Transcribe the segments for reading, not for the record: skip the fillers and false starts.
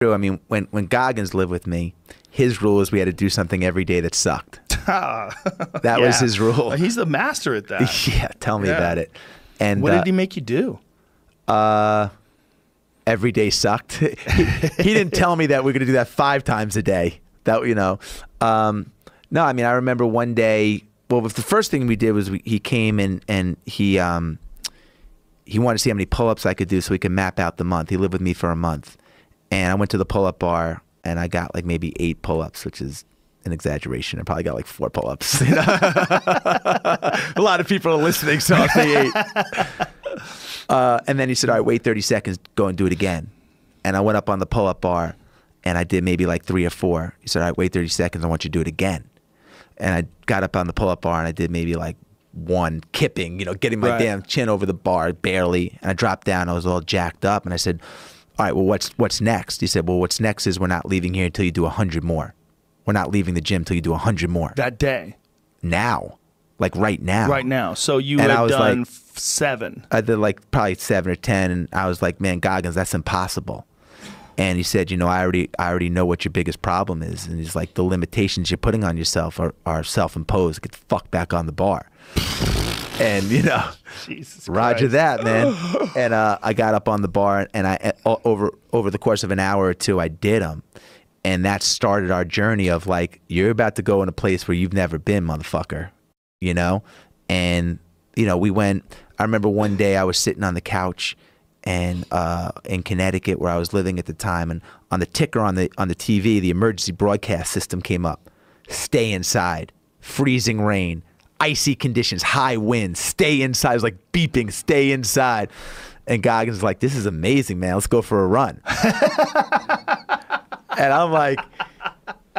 true. I mean, when Goggins lived with me, his rule was we had to do something every day that sucked. That was his rule. He's the master at that. Yeah, tell me about it. And what did he make you do? Every day sucked. He didn't tell me that we're going to do that 5 times a day. That, you know. No, I mean, I remember one day, well, the first thing we did was he came and he wanted to see how many pull-ups I could do so he could map out the month. He lived with me for a month. And I went to the pull-up bar and I got like maybe 8 pull-ups, which is an exaggeration. I probably got like 4 pull-ups. You know? A lot of people are listening, so I'll say 8. And then he said, all right, wait 30 seconds, go and do it again. And I went up on the pull-up bar and I did maybe like 3 or 4. He said, all right, wait 30 seconds, I want you to do it again. And I got up on the pull-up bar and I did maybe like 1 kipping, you know, getting my damn chin over the bar barely. And I dropped down, I was all jacked up, and I said, all right, well, what's next? He said, well, what's next is we're not leaving here until you do 100 more. We're not leaving the gym until you do 100 more. That day? Now. Like right now. Right now. So you had done like, 7. I did like probably 7 or 10, and I was like, man, Goggins, that's impossible. And he said, you know, I already know what your biggest problem is. And he's like, the limitations you're putting on yourself are self-imposed. Get the fuck back on the bar. And, you know, Jesus Roger Christ. that, man. And I got up on the bar, and I over the course of an hour or 2, I did them. And that started our journey of like, you're about to go in a place where you've never been, motherfucker. You know? And, you know, we went, I remember one day I was sitting on the couch and in Connecticut where I was living at the time, and on the ticker on the TV, the emergency broadcast system came up. Stay inside. Freezing rain. Icy conditions, high winds, stay inside. It was like beeping, stay inside. And Goggins was like, this is amazing, man. Let's go for a run. And I'm like,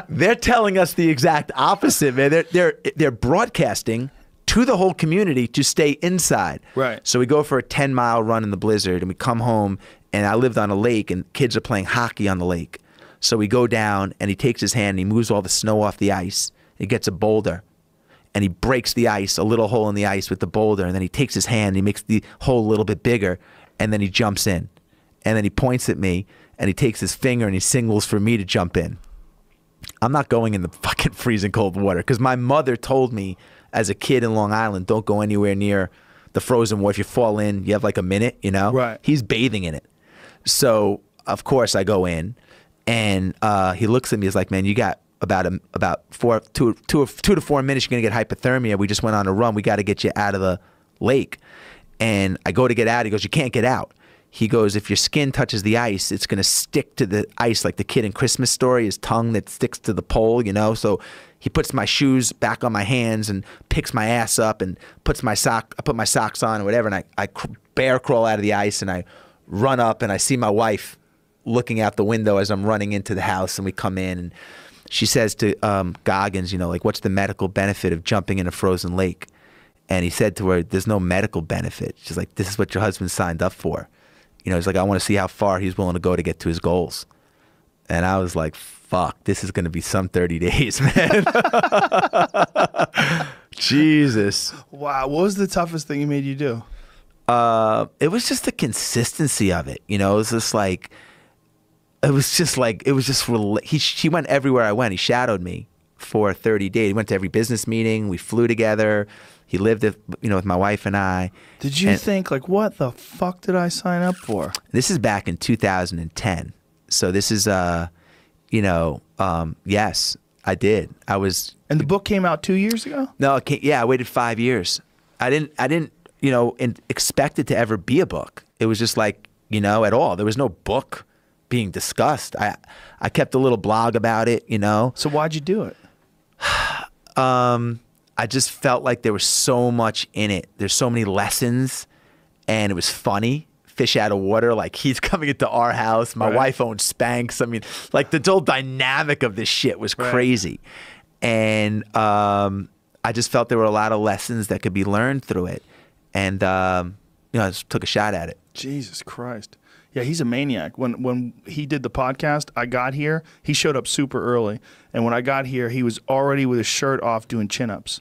they're telling us the exact opposite, man. They're broadcasting to the whole community to stay inside. Right. So we go for a 10-mile run in the blizzard, and we come home, and I lived on a lake, and kids are playing hockey on the lake. So we go down, and he takes his hand, and he moves all the snow off the ice. He gets a boulder. And he breaks the ice, a little hole in the ice with the boulder, and then he takes his hand, and he makes the hole a little bit bigger, and then he jumps in. And then he points at me, and he takes his finger, and he signals for me to jump in. I'm not going in the fucking freezing cold water, because my mother told me as a kid in Long Island, don't go anywhere near the frozen water. If you fall in, you have like a minute, you know? Right. He's bathing in it. So, of course, I go in, and he looks at me, he's like, man, you got about 2 to 4 minutes, you're gonna get hypothermia. We just went on a run. We got to get you out of the lake. And I go to get out. He goes, you can't get out. He goes, if your skin touches the ice, it's gonna stick to the ice like the kid in Christmas Story, his tongue that sticks to the pole, you know. So he puts my shoes back on my hands and picks my ass up and puts my sock. I put my socks on or whatever, and I bear crawl out of the ice, and I run up, and I see my wife looking out the window as I'm running into the house, and we come in, and she says to Goggins, you know, like, what's the medical benefit of jumping in a frozen lake? And he said to her, there's no medical benefit. She's like, this is what your husband signed up for. You know, he's like, I want to see how far he's willing to go to get to his goals. And I was like, fuck, this is going to be some 30 days, man. Jesus. Wow. What was the toughest thing he made you do? It was just the consistency of it. You know, it was just like, he went everywhere I went. He shadowed me for 30 days. He went to every business meeting. We flew together. He lived, with my wife and I. Did you think, like, what the fuck did I sign up for? This is back in 2010. So this is, yes, I did. I was. And the book came out 2 years ago? No, I waited 5 years. I didn't, expect it to ever be a book. It was just like, at all. There was no book being discussed. I kept a little blog about it, So why'd you do it? I just felt like there was so much in it. There's so many lessons, and it was funny. Fish out of water, like he's coming into our house. My wife owns Spanx. I mean, like the whole dynamic of this shit was crazy. And I just felt there were a lot of lessons that could be learned through it. And, I just took a shot at it. Jesus Christ. Yeah, he's a maniac. When he did the podcast, I got here, he showed up super early. And when I got here, he was already with his shirt off doing chin-ups.